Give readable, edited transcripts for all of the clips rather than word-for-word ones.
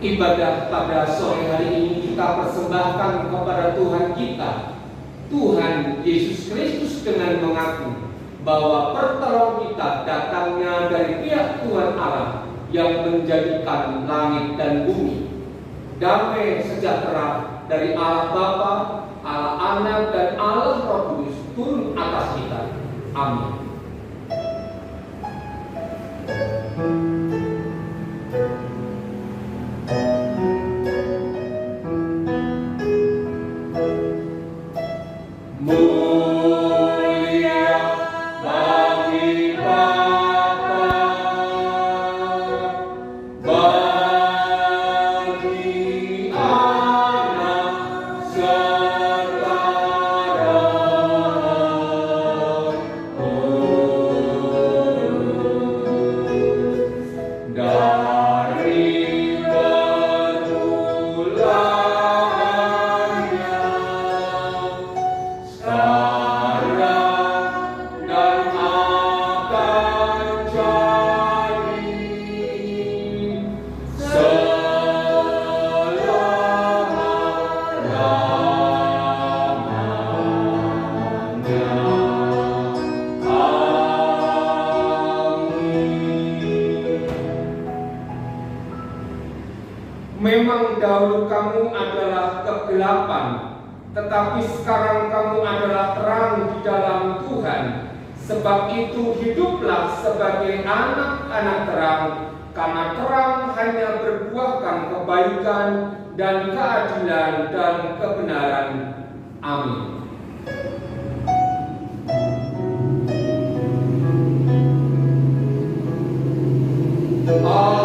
Ibadah pada sore hari ini kita persembahkan kepada Tuhan kita, Tuhan Yesus Kristus, dengan mengaku bahwa pertolongan kita datangnya dari pihak Tuhan Allah yang menjadikan langit dan bumi. Damai sejahtera dari Allah Bapa, Allah Anak, dan Allah Roh Kudus turun atas kita. Amin. Memang dahulu kamu adalah kegelapan, tetapi sekarang kamu adalah terang di dalam Tuhan. Sebab itu hiduplah sebagai anak-anak terang, karena terang hanya berbuahkan kebaikan dan keadilan dan kebenaran. Amin. God.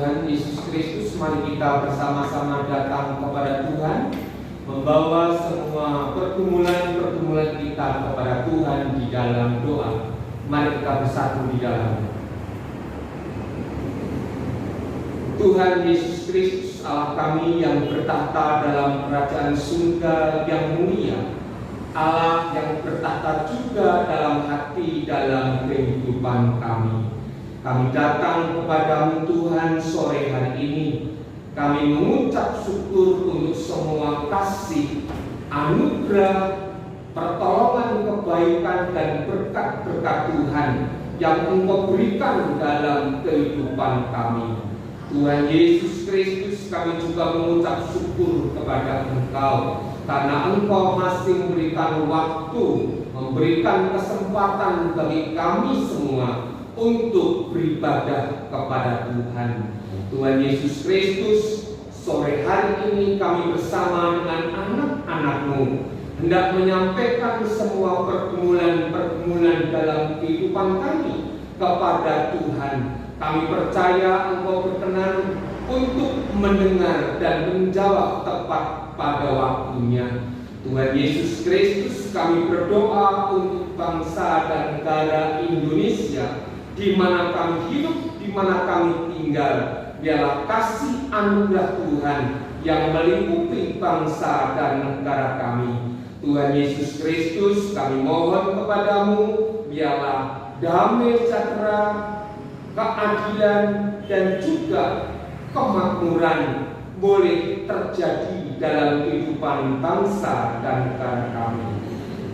Tuhan Yesus Kristus, mari kita bersama-sama datang kepada Tuhan, membawa semua pergumulan-pergumulan kita kepada Tuhan di dalam doa. Mari kita bersatu di dalam. Tuhan Yesus Kristus, Allah kami yang bertahta dalam kerajaan surga yang mulia, Allah yang bertahta juga dalam hati, dalam kehidupan kami. Kami datang kepadamu Tuhan sore hari ini. Kami mengucap syukur untuk semua kasih, anugerah, pertolongan, kebaikan, dan berkat-berkat Tuhan yang Engkau berikan dalam kehidupan kami. Tuhan Yesus Kristus, kami juga mengucap syukur kepada Engkau karena Engkau masih memberikan waktu, memberikan kesempatan bagi kami semua untuk beribadah kepada Tuhan. Tuhan Yesus Kristus, sore hari ini kami bersama dengan anak-anak-Mu hendak menyampaikan semua pergumulan-pergumulan dalam kehidupan kami kepada Tuhan. Kami percaya Engkau berkenan untuk mendengar dan menjawab tepat pada waktunya. Tuhan Yesus Kristus, kami berdoa untuk bangsa dan negara Indonesia, di mana kami hidup, di mana kami tinggal. Biarlah kasih anugerah Tuhan yang melingkupi bangsa dan negara kami. Tuhan Yesus Kristus, kami mohon kepadamu, biarlah damai sejahtera, keadilan, dan juga kemakmuran boleh terjadi dalam kehidupan bangsa dan negara kami.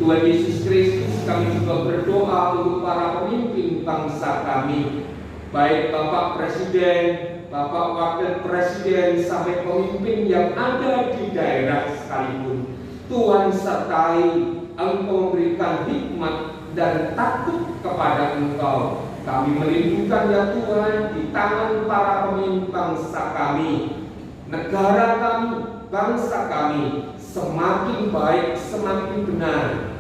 Tuhan Yesus Kristus, kami juga berdoa untuk para pemimpin bangsa kami, baik Bapak Presiden, Bapak Wakil Presiden, sampai pemimpin yang ada di daerah sekalipun. Tuhan sertai, Engkau memberikan hikmat dan takut kepada Engkau. Kami melindungan ya Tuhan di tangan para pemimpin bangsa kami, negara kami, bangsa kami semakin baik, semakin benar,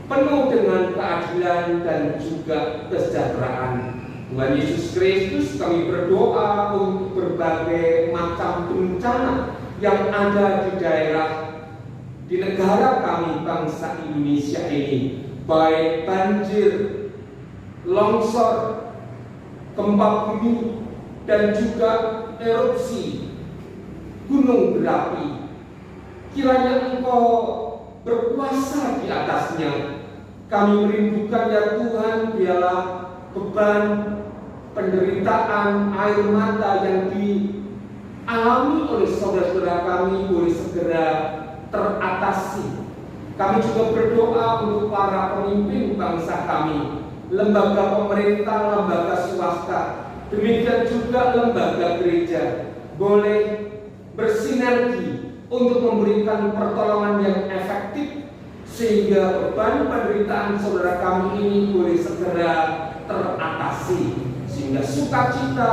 penuh dengan keadilan dan juga kesejahteraan. Tuhan Yesus Kristus, kami berdoa untuk berbagai macam bencana yang ada di daerah, di negara kami, bangsa Indonesia ini, baik banjir, longsor, gempa bumi, dan juga erupsi gunung berapi. Kiranya Engkau berkuasa di atasnya. Kami merindukan ya Tuhan, biarlah beban, penderitaan, air mata yang dialami oleh saudara-saudara kami boleh segera teratasi. Kami juga berdoa untuk para pemimpin bangsa kami, lembaga pemerintah, lembaga swasta, demikian juga lembaga gereja, boleh bersinergi untuk memberikan pertolongan yang efektif sehingga beban penderitaan saudara kami ini boleh segera teratasi, sehingga sukacita,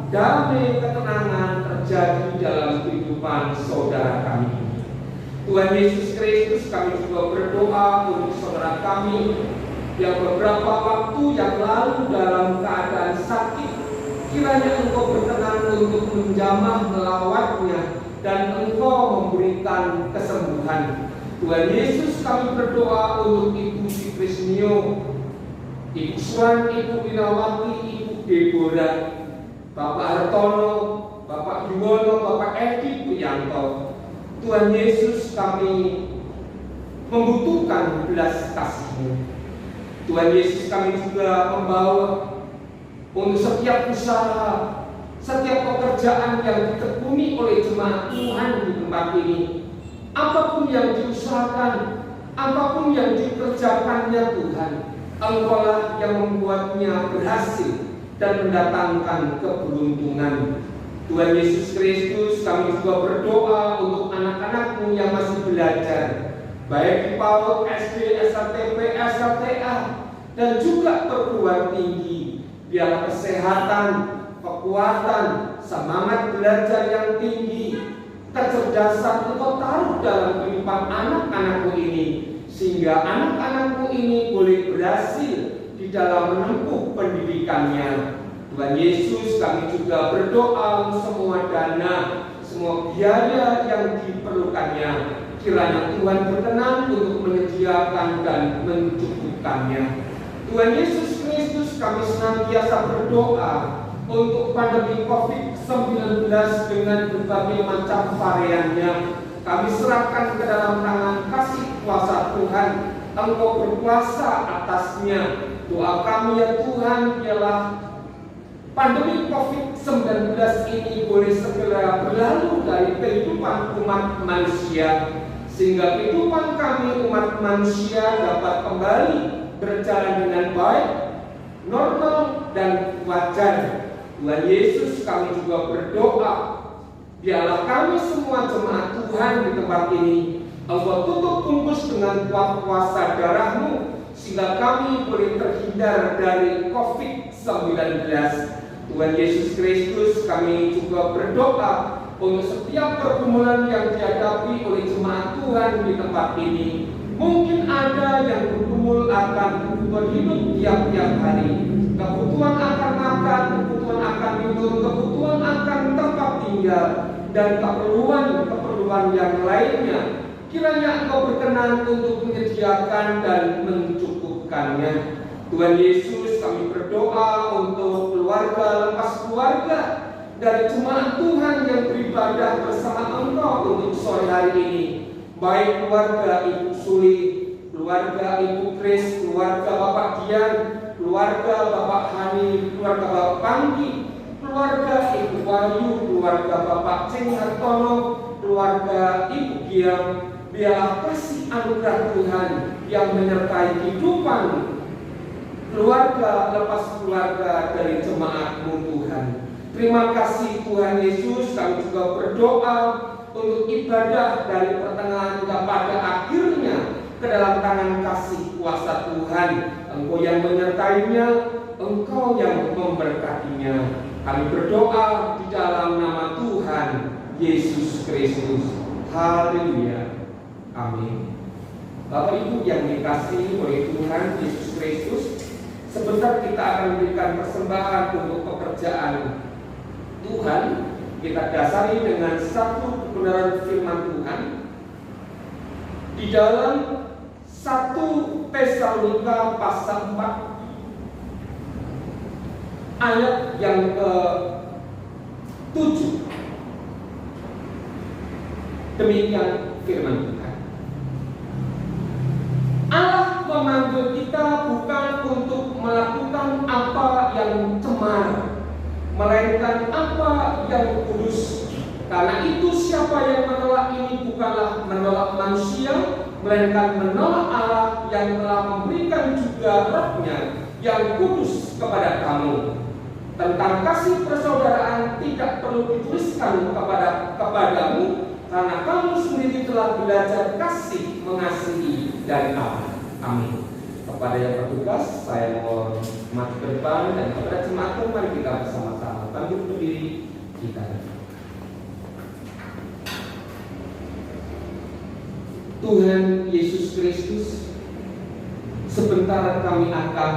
damai, ketenangan terjadi dalam kehidupan saudara kami ini. Tuhan Yesus Kristus, kami juga berdoa untuk saudara kami yang beberapa waktu yang lalu dalam keadaan sakit. Kiranya Engkau berkenan untuk menjamah melawatnya dan Engkau memberikan kesembuhan. Tuhan Yesus, kami berdoa untuk Ibu Sukrisnio, Ibu Swan, Ibu Winawati, Ibu Deborah, Bapak Hartono, Bapak Yuwono, Bapak Edi Priyanto. Tuhan Yesus, kami membutuhkan belas kasih-Mu. Tuhan Yesus, kami juga membawa untuk setiap usaha, setiap pekerjaan yang ditekuni oleh jemaat Tuhan di tempat ini. Apapun yang diusahakan, apapun yang dikerjakannya Tuhan, Engkau-lah yang membuatnya berhasil dan mendatangkan keberuntungan. Tuhan Yesus Kristus, kami juga berdoa untuk anak-anak-Mu yang masih belajar, baik di PAUD, SD, SLTP, SLTA, dan juga perguruan tinggi. Biar kesehatan, kekuatan, semangat belajar yang tinggi, kecerdasan Engkau taruh dalam kehidupan anak-anak-Mu ini, sehingga anak-anak-Mu ini boleh berhasil di dalam menempuh pendidikannya. Tuhan Yesus, kami juga berdoa semua dana, semua biaya yang diperlukannya, kiranya Tuhan berkenan untuk menyediakan dan mencukupkannya. Tuhan Yesus Kristus, kami senantiasa berdoa untuk pandemi COVID-19 dengan berbagai macam variannya. Kami serahkan ke dalam tangan kasih kuasa Tuhan. Engkau berkuasa atasnya. Doa kami ya Tuhan ialah pandemi COVID-19 ini boleh segera berlalu dari kehidupan umat manusia, sehingga kehidupan kami umat manusia dapat kembali berjalan dengan baik, normal dan wajar. Tuhan Yesus, kami juga berdoa, biarlah kami semua jemaat Tuhan di tempat ini, Engkau tutup bungkus dengan kuasa darah-Mu, sehingga kami boleh terhindar dari COVID-19. Tuhan Yesus Kristus, kami juga berdoa untuk setiap pergumulan yang dihadapi oleh jemaat Tuhan di tempat ini. Mungkin ada yang bergumul akan kebutuhan hidup tiap-tiap hari, kebutuhan akan makan, kebutuhan akan minum, kebutuhan akan tempat tinggal, dan keperluan yang lainnya. Kiranya Engkau berkenan untuk menyediakan dan mencukupkannya. Tuhan Yesus, kami berdoa untuk keluarga lepas keluarga dari jemaat Tuhan yang beribadah bersama Engkau untuk sore hari ini. Baik keluarga Ibu Suli, keluarga Ibu Kris, keluarga Bapak Dian, keluarga Bapak Hani, keluarga Bapak Panggi, keluarga Ibu Wahyu, keluarga Bapak Cing Hartono, keluarga Ibu Giam. Biarlah kasih anugerah Tuhan yang menyertai kehidupan keluarga lepas keluarga dari jemaat-Mu Tuhan. Terima kasih Tuhan Yesus, kami juga berdoa untuk ibadah dari pertengahan hingga pada akhirnya ke dalam tangan kasih kuasa Tuhan. Engkau yang menyertainya, Engkau yang memberkatinya. Kami berdoa di dalam nama Tuhan Yesus Kristus. Haleluya. Amin. Bapak Ibu yang dikasihi oleh Tuhan Yesus Kristus, sebentar kita akan memberikan persembahan untuk pekerjaan Tuhan. Kita dasari dengan satu kebenaran firman Tuhan di dalam 1 Tesalonika pasal 4 ayat yang ke-7. Demikian firman Tuhan. Allah memanggil kita bukan untuk melakukan apa yang cemar, melainkan apa yang kudus. Karena itu siapa yang menolak ini bukanlah menolak manusia, melainkan menolak Allah yang telah memberikan juga Roh-Nya yang kudus kepada kamu. Tentang kasih persaudaraan tidak perlu dituliskan kepadamu, karena kamu sendiri telah belajar kasih mengasihi dari Allah. Amin. Kepada yang bertugas, saya mohon maju ke depan, dan kepada jemaat mari kita bersama-sama bangkit berdiri kita. Tuhan Yesus Kristus, sebentar kami akan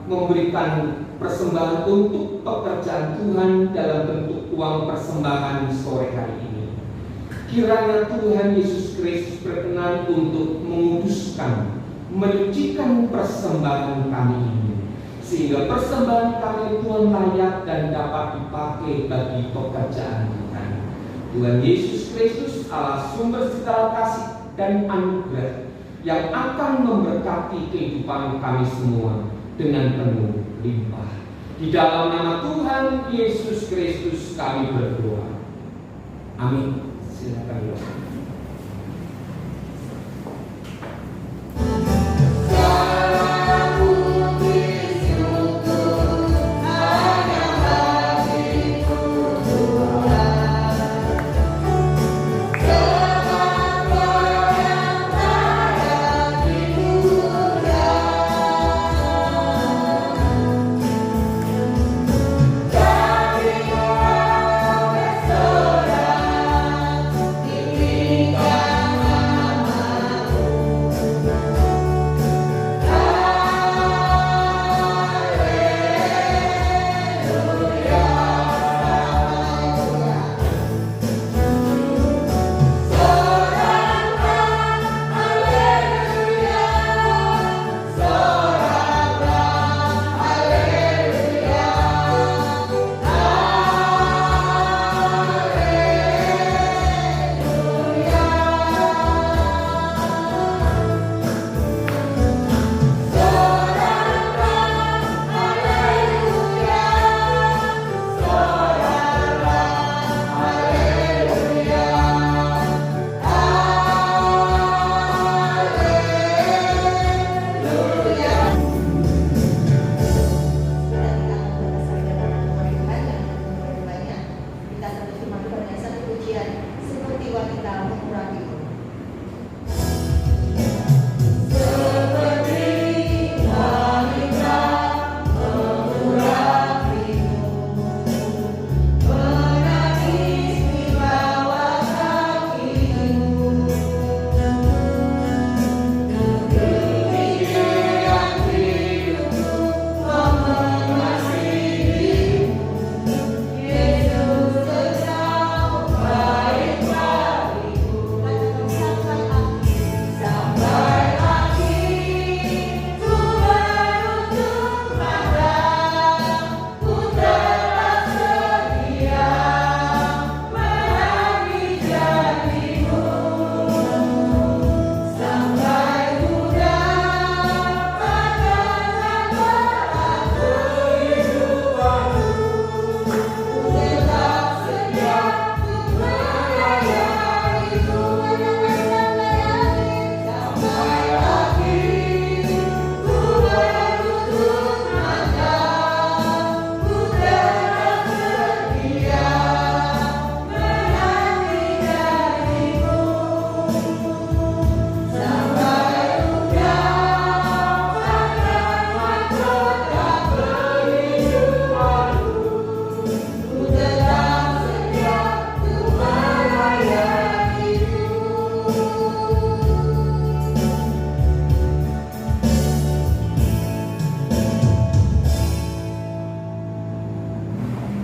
memberikan persembahan untuk pekerjaan Tuhan dalam bentuk uang persembahan sore hari ini. Kiranya Tuhan Yesus Kristus berkenan untuk menguduskan, menyucikan persembahan kami ini, sehingga persembahan kami Tuhan layak dan dapat dipakai bagi pekerjaan Tuhan. Tuhan Yesus Kristus, Allah sumber segala kasih dan anugerah, yang akan memberkati kehidupan kami semua dengan penuh limpah. Di dalam nama Tuhan Yesus Kristus kami berdoa. Amin. Silakan ya. Ini pujian seperti wanita mengurangi orang.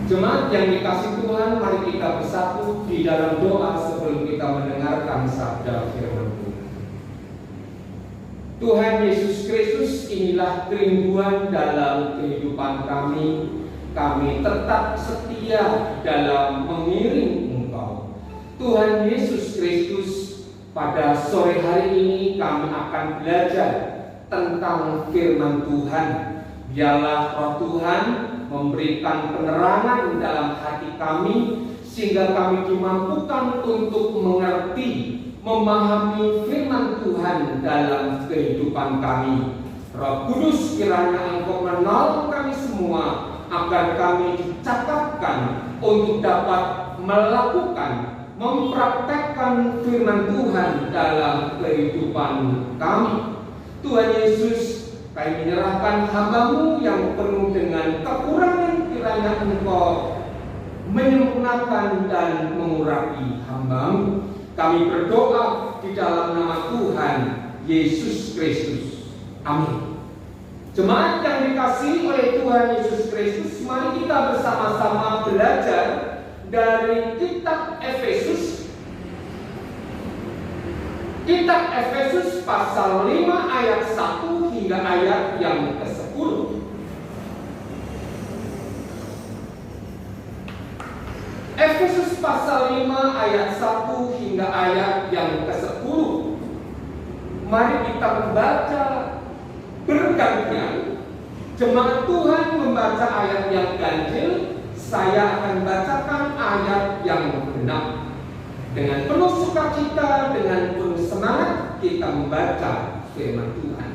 Jemaat yang dikasih Tuhan, mari kita bersatu di dalam doa sebelum kita mendengarkan sabda firman Tuhan. Tuhan Yesus Kristus, inilah kerinduan dalam kehidupan kami. Kami tetap setia dalam mengiring Engkau. Tuhan Yesus Kristus, pada sore hari ini kami akan belajar tentang firman Tuhan. Biarlah Roh Tuhan memberikan penerangan dalam hati kami, sehingga kami dimampukan untuk mengerti, memahami firman Tuhan dalam kehidupan kami. Roh Kudus, kiranya Engkau menolong kami semua, agar kami dicakapkan untuk dapat melakukan, mempraktekkan firman Tuhan dalam kehidupan kami. Tuhan Yesus, kami menyerahkan hamba-Mu yang penuh dengan kekurangan, kiranya Engkau menyempurnakan dan mengurapi hamba-Mu. Kami berdoa di dalam nama Tuhan Yesus Kristus. Amin. Jemaat yang dikasihi oleh Tuhan Yesus Kristus, mari kita bersama-sama belajar dari kitab Efesus. Kitab Efesus pasal 5 ayat 1 hingga ayat yang ke-10. Efesus pasal 5 ayat 1 hingga ayat yang ke-10. Mari kita membaca bergantian. Jemaat Tuhan membaca ayat yang ganjil, saya akan bacakan ayat yang genap. Dengan penuh sukacita, dengan penuh semangat, kita membaca firman Tuhan.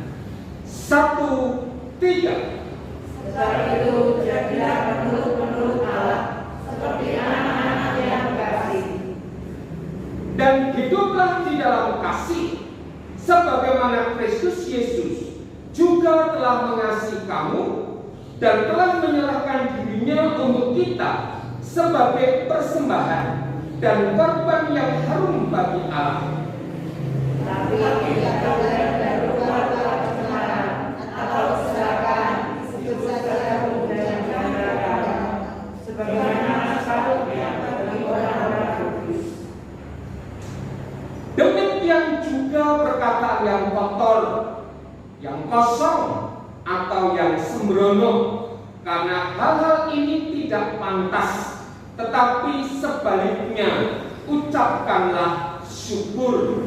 1, 3. Sebab itu jadilah penurut Allah, seperti anak-anak yang kasih. Dan hiduplah di dalam kasih, sebagaimana Kristus Yesus juga telah mengasihi kamu dan telah menyerahkan dirinya untuk kita sebagai persembahan dan korban yang harum bagi Allah. Tapi tidak boleh berubah kecemaran atau keserakahan, itu saja dan kehandaran, sebagaimana sepatutnya bagi orang-orang kudus. Demikian juga perkataan yang kotor, yang kosong, atau yang sembrono, karena hal-hal ini tidak pantas. Tetapi sebaliknya, ucapkanlah syukur.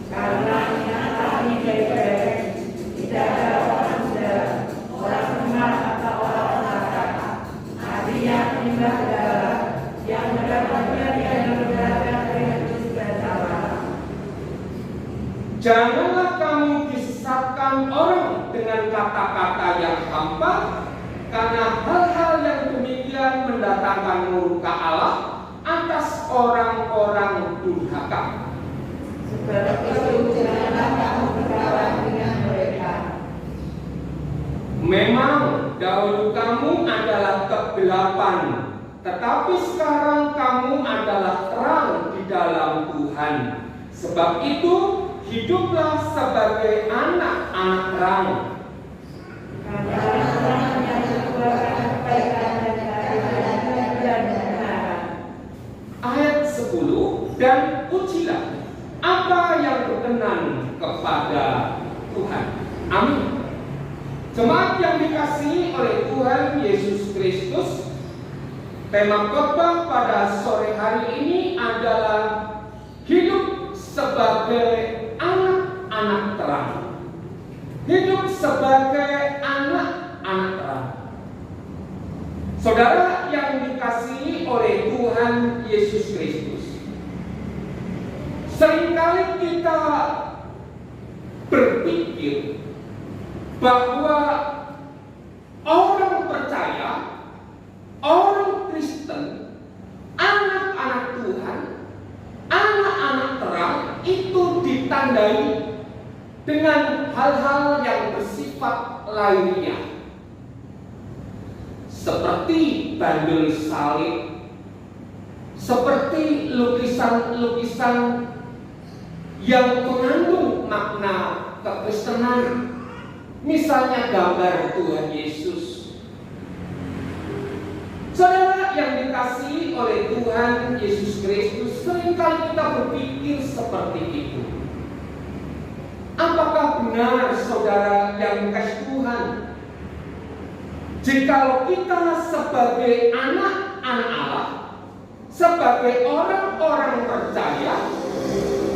Karena nyata ini baik-baik, tidak ada orang muda, orang lemah atau orang nakal, artinya penyembah berhala, yang mendapatnya yang berada Kristus dan Allah. Janganlah kamu disesatkan orang dengan kata-kata yang hampa, karena hal-hal yang demikian mendatangkan murka Allah atas orang-orang durhaka. Sebab itu janganlah kamu berkawan dengan mereka. Memang dahulu kamu adalah kegelapan, tetapi sekarang kamu adalah terang di dalam Tuhan. Sebab itu hiduplah sebagai anak-anak terang. Karena terang yang mengeluarkan kebaikan dan keadilan dan kebenaran. Ayat 10, dan ujilah apa yang berkenan kepada Tuhan. Amin. Jemaat yang dikasihi oleh Tuhan Yesus Kristus, tema khotbah pada sore hari ini adalah hidup sebagai anak-anak terang. Hidup sebagai anak-anak terang. Saudara yang dikasihi oleh Tuhan Yesus Kristus, seringkali kita berpikir bahwa orang percaya, orang Kristen, anak-anak Tuhan, anak-anak terang itu ditandai dengan hal-hal yang bersifat lahiriah, seperti bandul salib, seperti lukisan-lukisan yang mengandung makna kekristenan, misalnya gambar Tuhan Yesus. Saudara yang dikasihi oleh Tuhan Yesus Kristus, seringkali kita berpikir seperti itu. Apakah benar saudara yang dikasihi Tuhan, jikalau kita sebagai anak-anak Allah, sebagai orang-orang percaya,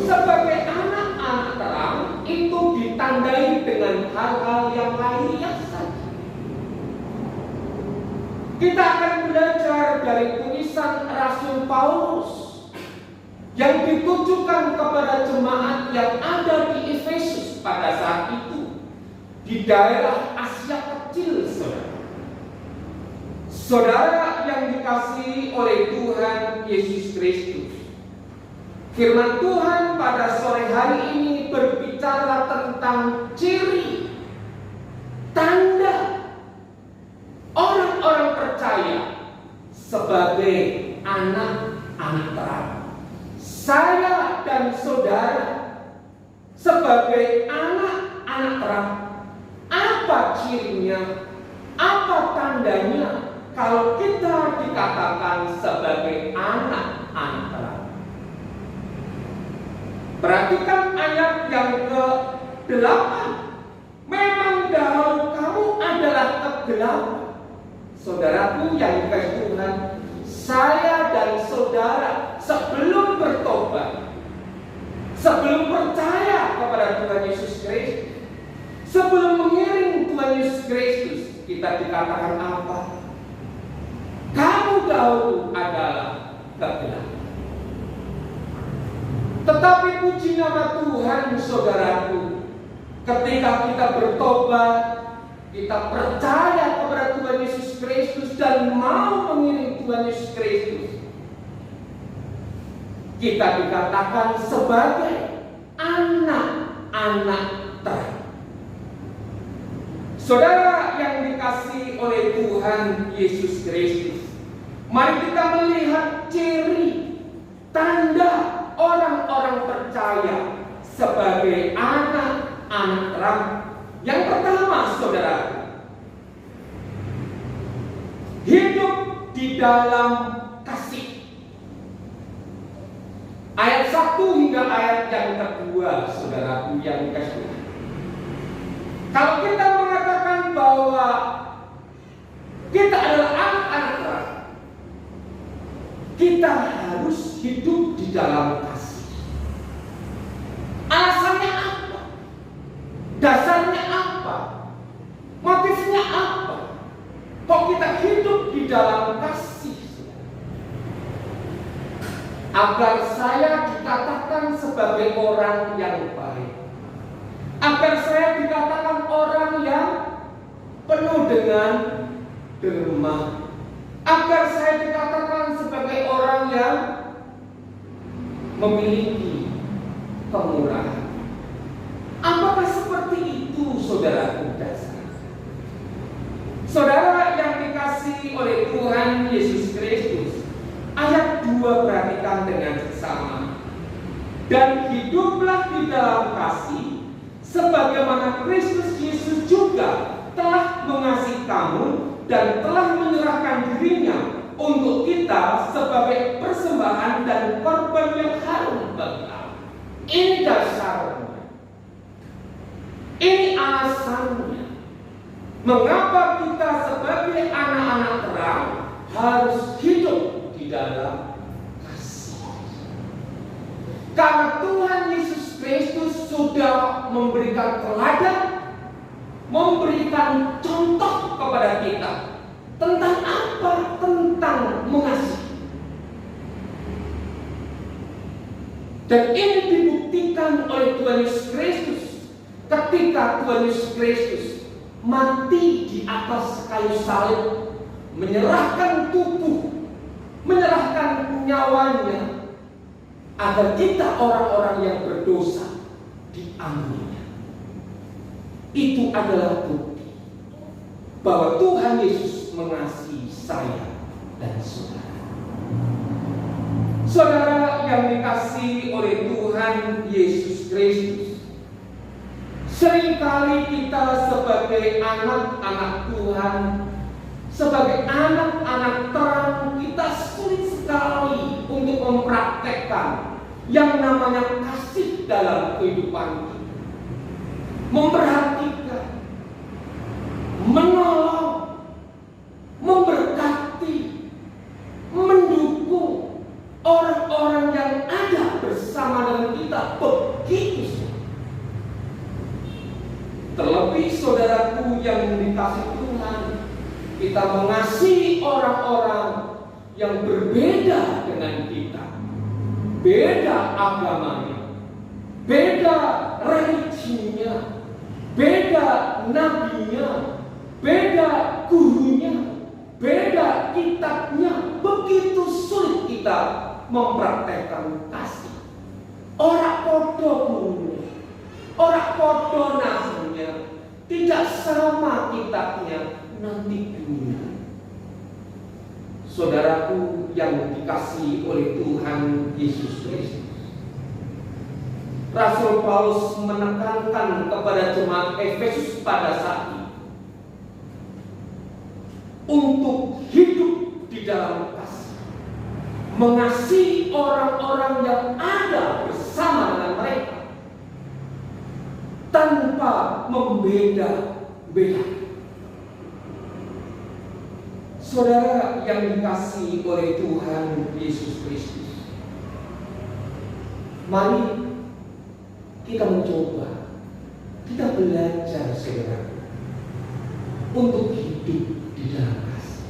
sebagai anak-anak terang, itu ditandai dengan hal-hal yang lahiriah saja? Kita akan belajar dari tulisan Rasul Paulus yang ditujukan kepada jemaat yang ada di Efesus pada saat itu, di daerah Asia Kecil, saudara. Saudara yang dikasihi oleh Tuhan Yesus Kristus, firman Tuhan pada sore hari ini berbicara tentang ciri, tanda orang-orang percaya sebagai anak-anak terang. Saya dan saudara sebagai anak-anak terang, apa cirinya, apa tandanya kalau kita dikatakan sebagai anak-anak terang? Perhatikan ayat yang ke-8. Memang dahulu kamu adalah kegelapan. Saudaraku yang dikasihi Tuhan, saya dan saudara sebelum bertobat, sebelum percaya kepada Tuhan Yesus Kristus, sebelum mengiring Tuhan Yesus Kristus, kita dikatakan apa? Kamu dahulu adalah kegelapan. Tetapi puji nama Tuhan, saudaraku, ketika kita bertobat, kita percaya kepada Tuhan Yesus Kristus dan mau mengiring Tuhan Yesus Kristus, kita dikatakan sebagai anak-anak terang. Saudara yang dikasihi oleh Tuhan Yesus Kristus, mari kita melihat ciri, tanda orang-orang percaya sebagai anak-anak terang. Yang pertama, saudara, hidup di dalam kasih. Ayat 1 hingga ayat yang kedua, saudaraku yang dikasihi. Kalau kita mengatakan bahwa kita adalah anak-anak terang, kita harus hidup di dalam kasih. Alasannya apa? Dasarnya apa? Motifnya apa? Kok kita hidup di dalam kasih? Agar saya dikatakan sebagai orang yang baik, agar saya dikatakan orang yang penuh dengan derma, agar saya dikatakan sebagai orang yang memiliki kemurahan. Apakah seperti itu, saudaraku dan saya? Saudara yang dikasihi oleh Tuhan Yesus Kristus, ayat 2 perhatikan dengan seksama. Dan hiduplah di dalam kasih, sebagaimana Kristus Yesus juga telah mengasihi kamu dan telah menyerahkan dirinya untuk kita sebagai persembahan dan korban yang harum bagi Allah. Ini dasarnya. Ini alasannya mengapa kita sebagai anak-anak terang harus hidup di dalam kasih. Karena Tuhan Yesus Kristus sudah memberikan teladan, memberikan contoh kepada kita tentang apa? Tentang mengasihi. Dan ini dibuktikan oleh Tuhan Yesus Kristus ketika Tuhan Yesus Kristus mati di atas kayu salib, menyerahkan tubuh, menyerahkan nyawanya agar kita orang-orang yang berdosa diampuni. Itu adalah bukti bahwa Tuhan Yesus mengasihi saya dan saudara. Saudara yang dikasihi oleh Tuhan Yesus Kristus, seringkali kita sebagai anak-anak Tuhan, sebagai anak-anak terang, kita sulit sekali untuk mempraktekkan yang namanya kasih dalam kehidupan kita. Memperhatikan, menolong, memberkati, mendukung orang-orang yang ada bersama dengan kita begitu. Terlebih saudaraku yang dikasihi Tuhan, kita mengasihi orang-orang yang berbeda dengan kita, beda agamanya, beda religinya, beda nabinya, beda gurunya, beda kitabnya. Begitu sulit kita mempraktekkan kasih. Orang podo orang podo namanya, tidak sama kitabnya nanti dunia. Saudaraku yang dikasihi oleh Tuhan Yesus Kristus, Rasul Paulus menekankan kepada jemaat Efesus pada saat ini untuk hidup di dalam kasih, mengasihi orang-orang yang ada bersama dengan mereka tanpa membeda-beda. Saudara yang dikasihi oleh Tuhan Yesus Kristus, mari kita mencoba, kita belajar saudara untuk hidup di dalam kasih.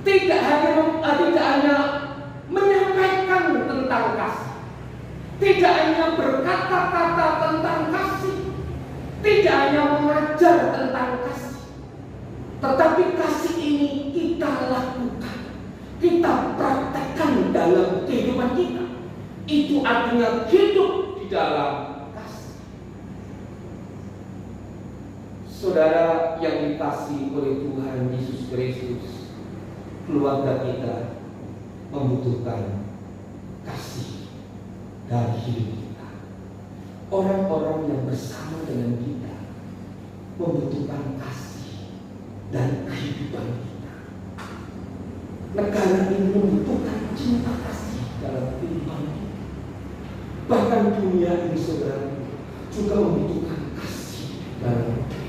Tidak hanya menyampaikan tentang kasih, tidak hanya berkata-kata tentang kasih, tidak hanya mengajar tentang kasih, tetapi kasih ini kita lakukan, kita praktekkan dalam kehidupan kita. Itu artinya hidup di dalam kasih. Saudara yang dikasihi oleh Tuhan Yesus Kristus, keluarga kita membutuhkan kasih dalam hidup kita. Orang-orang yang bersama dengan kita membutuhkan kasih dan kehidupan kita. Negara ini membutuhkan cinta kasih dalam kehidupan kita. Bahkan dunia ini saudara juga membutuhkan kasih dalam hidup.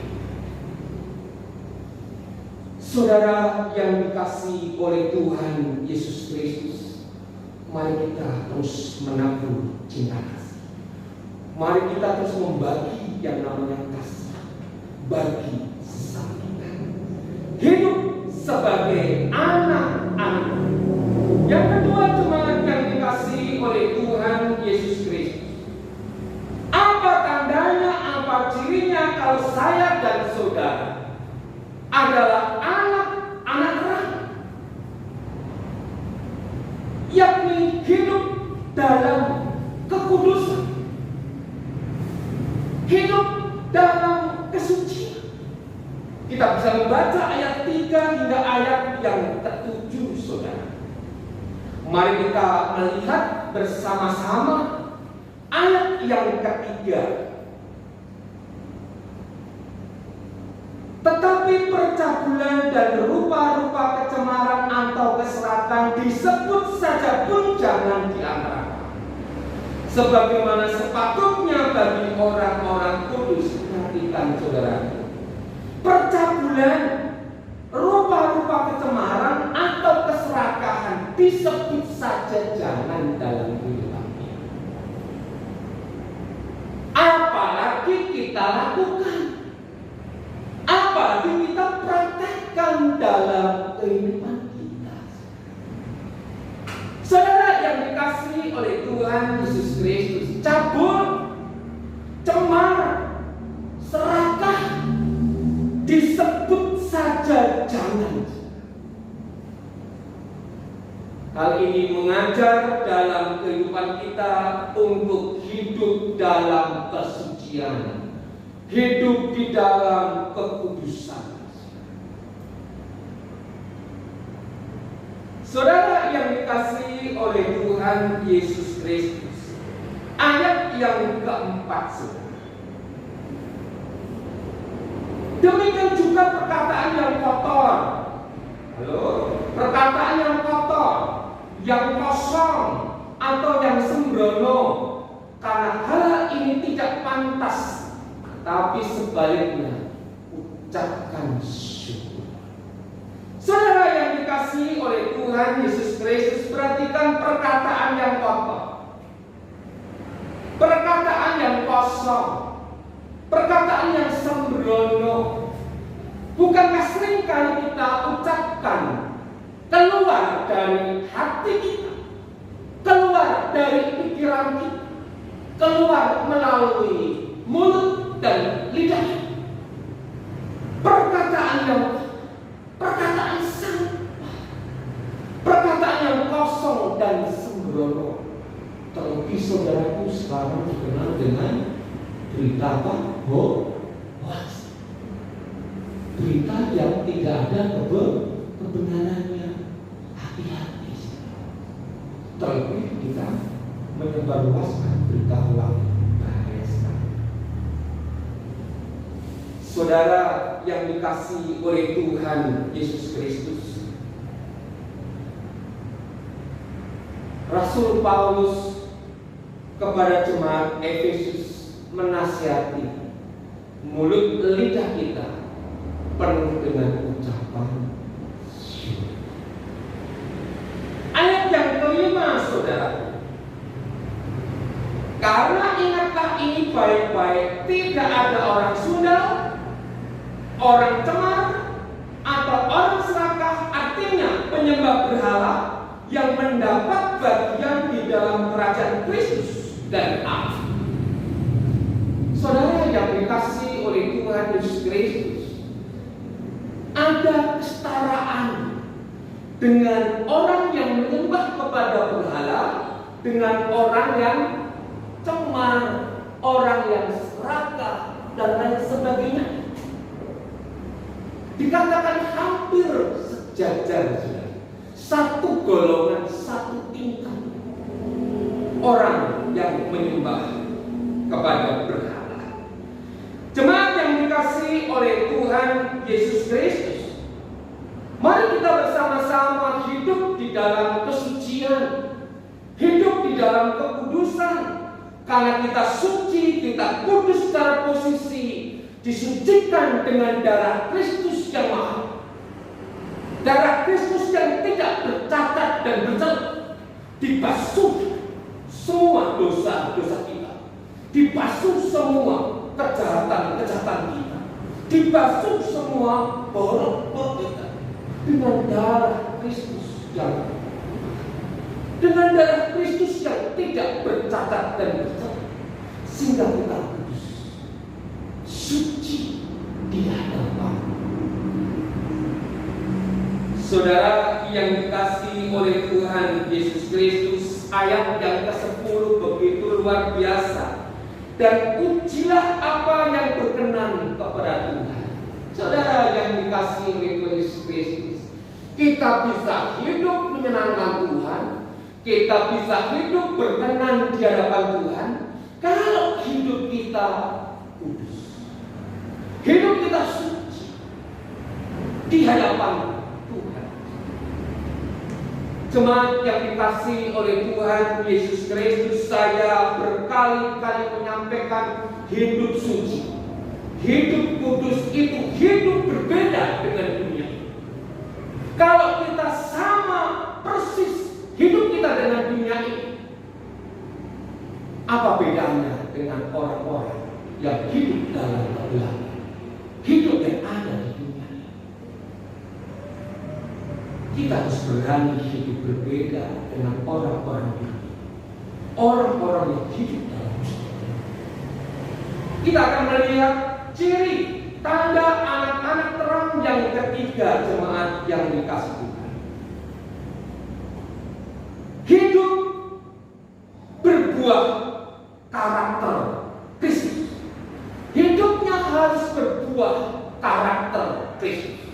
Saudara yang dikasihi oleh Tuhan Yesus Kristus, mari kita terus menabur cinta kasih. Mari kita terus membagi yang namanya kasih bagi sesama kita. Hidup sebagai anak-anak. Yang kedua, jemaat yang dikasihi oleh Tuhan Yesus Kristus, apa tandanya, apa cirinya kalau saya dan saudara adalah anak-anak terang, yakni hidup dalam kekudusan, hidup dalam kesucian. Kita bisa membaca ayat 3 hingga ayat yang ke-7, saudara. Mari kita melihat bersama-sama ayat yang ketiga. Tetapi percabulan dan rupa-rupa kecemaran atau keserakahan disebut saja pun jangan di antara kamu, sebagaimana sepatutnya bagi orang-orang kudus. Perhatikan saudara, percabulan, rupa-rupa kecemaran atau keserakahan disebut saja jangan dalam kehidupan kita. Apalagi kita lakukan, apalagi kita praktekkan dalam kehidupan kita. Saudara yang dikasihi oleh Tuhan Yesus Kristus, cabul, cemar, serakah disebut saja jangan. Hal ini mengajar dalam kehidupan kita untuk hidup dalam kesucian, hidup di dalam kekudusan. Saudara yang dikasihi oleh Tuhan Yesus Kristus, ayat yang keempat, saudara. Demikian juga perkataan yang kotor. Halo, perkataan yang kotor, yang kosong atau yang sembrono, karena hal ini tidak pantas, tapi sebaliknya ucapkan syukur. Saudara yang dikasihi oleh Tuhan Yesus Kristus, perhatikan perkataan yang kotor, perkataan yang kosong, perkataan yang sembrono. Bukankah seringkali kita ucapkan keluar dari hati kita, keluar dari pikiran kita, keluar melalui mulut dan lidah, perkataan sampah, perkataan yang kosong dan sembrono. Terlebih saudaraku sekarang dikenal dengan berita apa? Hoax. Berita yang tidak ada kebenarannya. Hati-hati. Terlebih kita menyebarluaskan berita hoax. Bahaya sekali. Saudara yang dikasihi oleh Tuhan Yesus Kristus, Rasul Paulus kepada jemaat Efesus menasihati mulut lidah kita penuh dengan ucapan syukur. Ayat yang kelima, saudara. Karena ingatlah ini baik-baik, tidak ada orang sundal, orang cemar, atau orang serakah, artinya penyembah berhala, yang mendapat bagian di dalam kerajaan Kristus dan Allah. Saudara yang dikasihi oleh Tuhan Yesus Kristus, ada kesetaraan dengan orang yang menyembah kepada berhala, dengan orang yang cemar, orang yang serakah, dan lain sebagainya. Dikatakan hampir sejajar, satu golongan, satu tingkat orang yang menyembah kepada berhala. Jemaat yang dikasihi oleh Tuhan Yesus Kristus, mari kita bersama-sama hidup di dalam kesucian, hidup di dalam kekudusan, karena kita suci, kita kudus secara posisi, disucikan dengan darah Kristus yang mahal, darah Kristus yang tidak bercacat dan bercelah, dibasuh semua dosa-dosa kita, dibasuh semua kejahatan-kejahatan kita, dibasuh semua borok-borok kita dengan darah Kristus yang tidak bercacat dan bercelah, sehingga kita kudus, suci di hadapan. Saudara yang dikasihi oleh Tuhan Yesus Kristus, ayat yang ke-10 begitu luar biasa. Dan ujilah apa yang berkenan kepada Tuhan. Saudara yang dikasihi oleh Tuhan Yesus Kristus, kita bisa hidup menyenangkan Tuhan, kita bisa hidup berkenan di hadapan Tuhan kalau hidup kita kudus, hidup kita suci di hadapan Tuhan. Jemaat yang dikasihi oleh Tuhan Yesus Kristus, saya berkali-kali menyampaikan hidup suci, hidup kudus itu hidup berbeda dengan dunia. Kalau kita sama persis hidup kita dengan dunia ini, apa bedanya dengan orang-orang yang hidup dalam kegelapan, hidup yang ada di dunia ini? Kita harus berani hidup berbeda dengan orang-orang ini, orang-orang yang hidup dalam dunia. Kita akan melihat ciri tanda anak-anak terang yang ketiga, jemaat yang dikasihi Tuhan. Hidup berbuah karakter Kristus. Hidupnya harus berbuah karakter Kristus.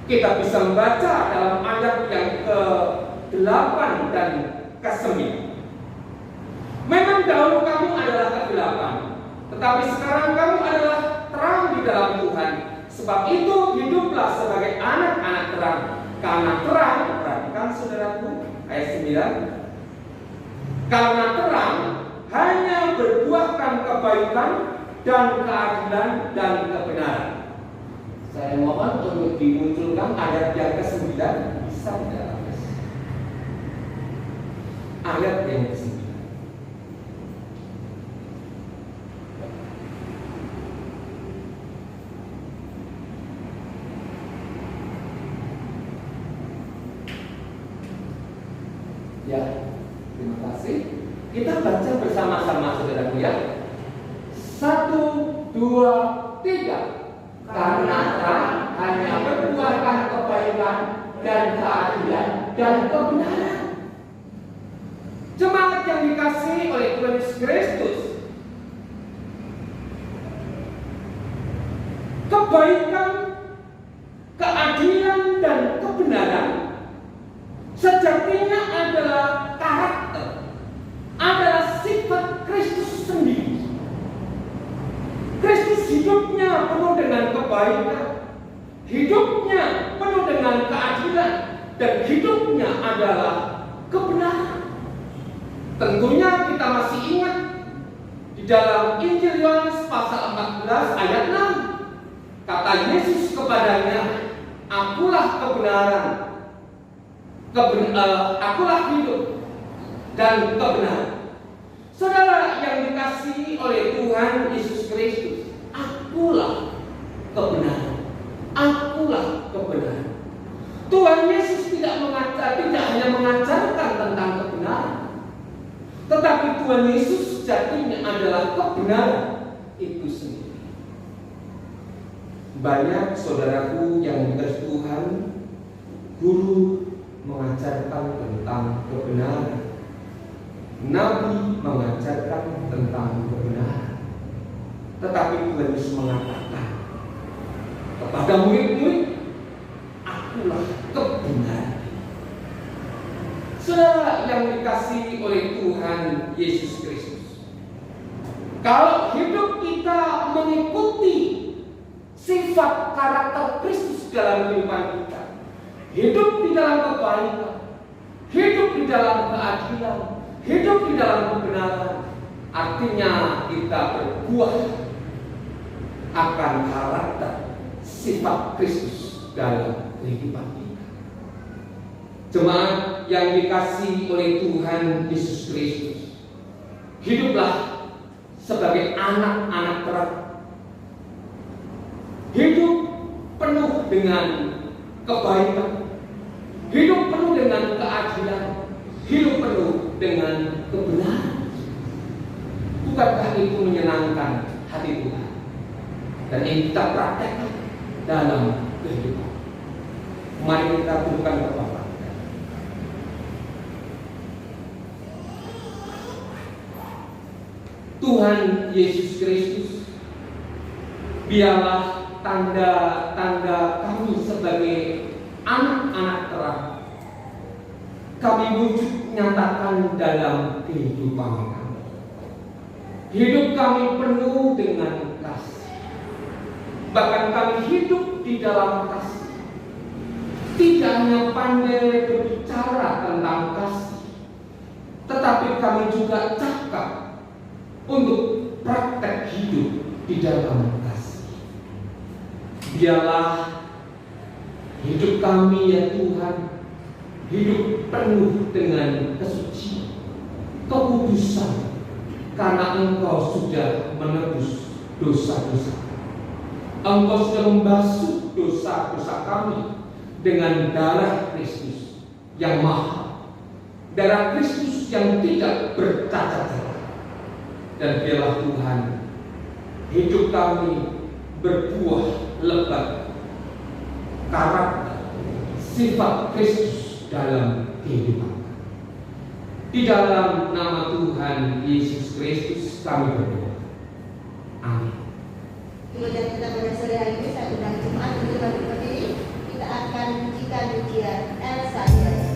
Kita bisa membaca dalam ayat yang ke-8 dan ke-9. Memang dahulu kamu adalah kegelapan, tetapi sekarang kamu adalah terang di dalam Tuhan. Sebab itu hiduplah sebagai anak-anak terang. Karena terang, perhatikan saudaraku, ayat 9. Karena terang hanya berbuahkan kebaikan dan keadilan dan kebenaran. Saya mohon untuk dimunculkan ayat yang ke-9. Bisa tidak? Ayat yang ke-9. Ya, terima kasih. Kita baca bersama-sama saudaraku ya. 1, 2, 3. Karena terang hanya berbuahkan kebaikan dan keadilan dan kebenaran. Jemaat yang dikasihi oleh Tuhan Yesus Kristus, kebaikan, keadilan dan kebenaran sejatinya adalah karakter, adalah sifat Kristus sendiri. Kristus hidupnya penuh dengan kebaikan, hidupnya penuh dengan keadilan, dan hidupnya adalah kebenaran. Tentunya kita masih ingat di dalam Injil Yohanes pasal 14 ayat 6, kata Yesus kepadanya, akulah kebenaran, akulah hidup dan kebenaran. Saudara yang dikasihi oleh Tuhan Yesus Kristus, akulah kebenaran, akulah kebenaran. Tuhan Yesus tidak hanya mengajarkan tentang kebenaran, tetapi Tuhan Yesus sejatinya adalah kebenaran itu sendiri. Banyak saudaraku yang dikasihi Tuhan, guru mengajarkan tentang kebenaran, nabi mengajarkan tentang kebenaran, tetapi Tuhan Yesus mengatakan kepada murid-murid, akulah kebenaran. Saudara yang dikasihi oleh Tuhan Yesus Kristus, kalau hidup kita mengikuti sifat karakter Kristus dalam kehidupan kita, hidup di dalam kebaikan, hidup di dalam keadilan, hidup di dalam kebenaran, artinya kita berbuah akan karakter sifat Kristus dalam kehidupan kita. Jemaat yang dikasihi oleh Tuhan Yesus Kristus, hiduplah sebagai anak-anak terang. Hidup penuh dengan kebaikan, hidup penuh dengan keadilan, hidup penuh dengan kebenaran. Bukankah itu menyenangkan hati Tuhan? Dan ini kita praktekkan dalam kehidupan. Mari kita tundukkan kepala. Tuhan Yesus Kristus, biarlah tanda-tanda kami sebagai anak-anak terang kami wujud nyatakan dalam kehidupan kami. Hidup kami penuh dengan kasih. Bahkan kami hidup di dalam kasih. Tidak hanya pandai berbicara tentang kasih, tetapi kami juga cakap untuk praktek hidup di dalam kasih. Biarlah hidup kami ya Tuhan, hidup penuh dengan kesucian, kekudusan, karena Engkau sudah menebus dosa-dosa. Engkau sudah membasuh dosa-dosa kami dengan darah Kristus yang mahal, darah Kristus yang tidak bercacat celah. Dan biarlah Tuhan, hidup kami berbuah lebat karakter sifat Kristus dalam kehidupan. Di dalam nama Tuhan Yesus Kristus kami berdoa. Amin. Kemudian kita pada sore hari ini satu dan Jumat untuk berdiri, kita akan menyanyikan pujian El Shaddai.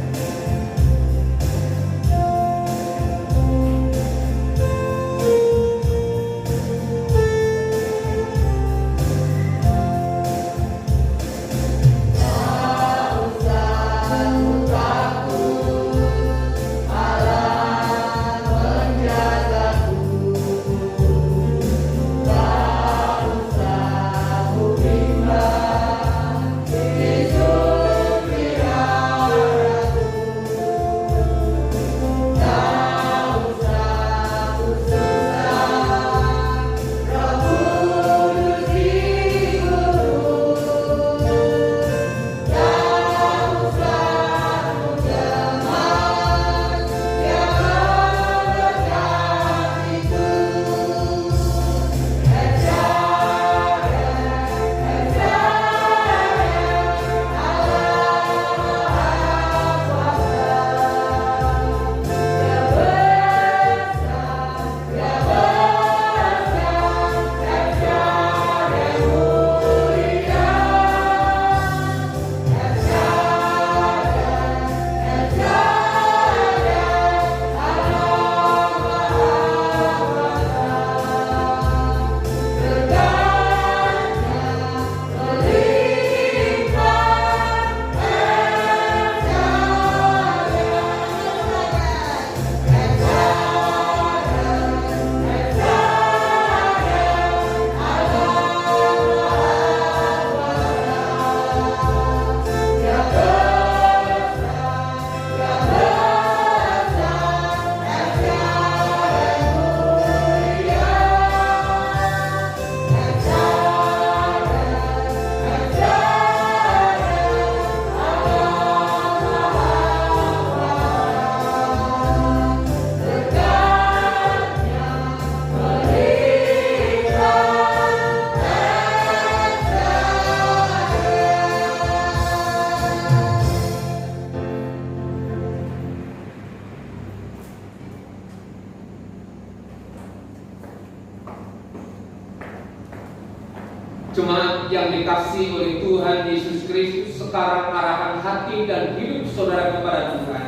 Jemaat yang dikasihi oleh Tuhan Yesus Kristus, sekarang arahkan hati dan hidup saudara kepada Tuhan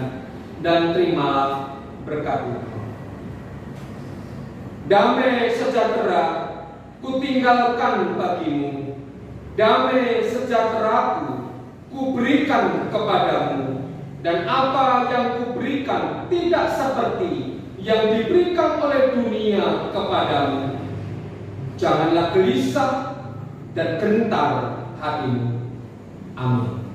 dan terimalah berkat Tuhan. Damai sejahtera kutinggalkan bagimu, damai sejahteraku kuberikan kepadamu, dan apa yang kuberikan tidak seperti yang diberikan oleh dunia kepadamu. Janganlah gelisah dan gentar hatimu. Amin.